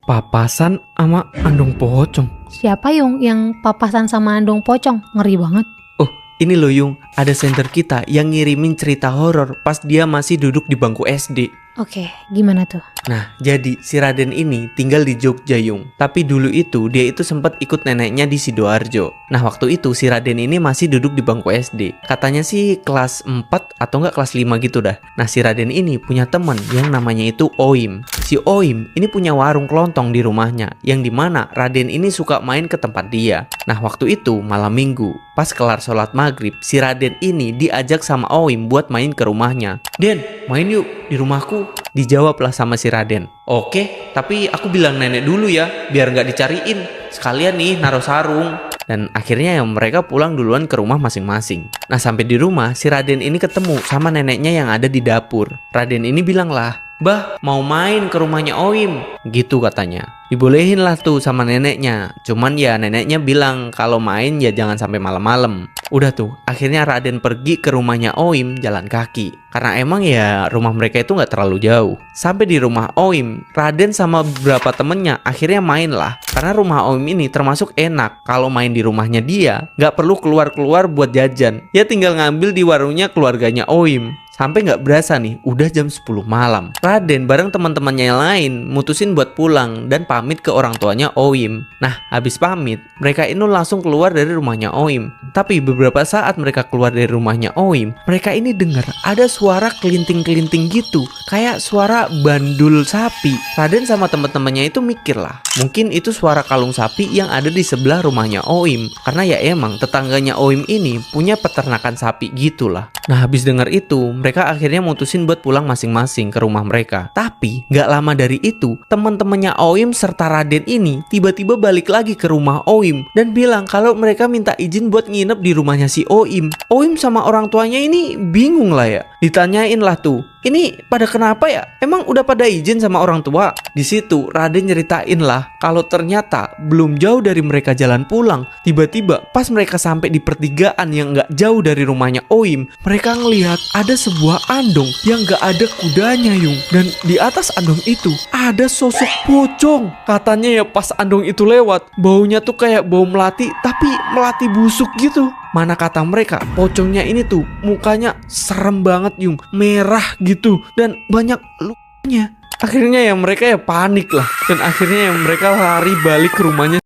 Papasan sama andong pocong. Siapa Yung yang papasan sama andong pocong? Ngeri banget. Oh, ini loh Yung, ada senter kita yang ngirimin cerita horor pas dia masih duduk di bangku SD. Oke, gimana tuh? Nah, jadi si Raden ini tinggal di Jogja Yung. Tapi dulu itu dia itu sempat ikut neneknya di Sidoarjo. Nah, waktu itu si Raden ini masih duduk di bangku SD. Katanya sih kelas 4 atau enggak kelas 5 gitu dah. Nah, si Raden ini punya teman yang namanya itu Oim. Si Oim ini punya warung kelontong di rumahnya, yang dimana Raden ini suka main ke tempat dia. Nah, waktu itu malam minggu, pas kelar sholat maghrib, si Raden ini diajak sama Oim buat main ke rumahnya. Den, main yuk di rumahku. Dijawablah sama si Raden. Oke, tapi aku bilang nenek dulu ya, biar nggak dicariin. Sekalian nih naruh sarung. Dan akhirnya ya mereka pulang duluan ke rumah masing-masing. Nah, sampai di rumah si Raden ini ketemu sama neneknya yang ada di dapur. Raden ini bilang lah, "Bah, mau main ke rumahnya Oim," gitu katanya. Dibolehin lah tuh sama neneknya. Cuman ya neneknya bilang kalau main ya jangan sampai malam-malam. Udah tuh, akhirnya Raden pergi ke rumahnya Oim jalan kaki. Karena emang ya rumah mereka itu nggak terlalu jauh. Sampai di rumah Oim, Raden sama beberapa temennya akhirnya main lah. Karena rumah Oim ini termasuk enak. Kalau main di rumahnya dia, nggak perlu keluar-keluar buat jajan. Ya tinggal ngambil di warungnya keluarganya Oim. Sampai nggak berasa nih, udah jam 10 malam. Raden bareng teman-temannya yang lain mutusin buat pulang dan pamit ke orang tuanya Oim. Nah, habis pamit, mereka ini langsung keluar dari rumahnya Oim. Tapi beberapa saat mereka keluar dari rumahnya Oim, mereka ini dengar ada suara kelinting-kelinting gitu, kayak suara bandul sapi. Raden sama teman-temannya itu mikir lah, mungkin itu suara kalung sapi yang ada di sebelah rumahnya Oim. Karena ya emang tetangganya Oim ini punya peternakan sapi gitulah. Nah, habis dengar itu, mereka akhirnya mutusin buat pulang masing-masing ke rumah mereka. Tapi gak lama dari itu, teman-temannya Oim serta Raden ini tiba-tiba balik lagi ke rumah Oim dan bilang kalau mereka minta izin buat nginep di rumahnya si Oim. Oim sama orang tuanya ini bingung lah ya. Ditanyain lah tuh, "Ini pada kenapa ya? Emang udah pada izin sama orang tua?" Di situ Raden nyeritain lah kalau ternyata belum jauh dari mereka jalan pulang, tiba-tiba pas mereka sampai di pertigaan yang gak jauh dari rumahnya Oim, mereka ngelihat ada sebuah andong yang gak ada kudanya Yung. Dan di atas andong itu ada sosok pocong. Katanya ya pas andong itu lewat, baunya tuh kayak bau melati, tapi melati busuk gitu. Mana kata mereka, pocongnya ini tuh mukanya serem banget Yung, merah gitu dan banyak lukanya. Akhirnya ya mereka ya panik lah. Dan akhirnya ya mereka lari balik ke rumahnya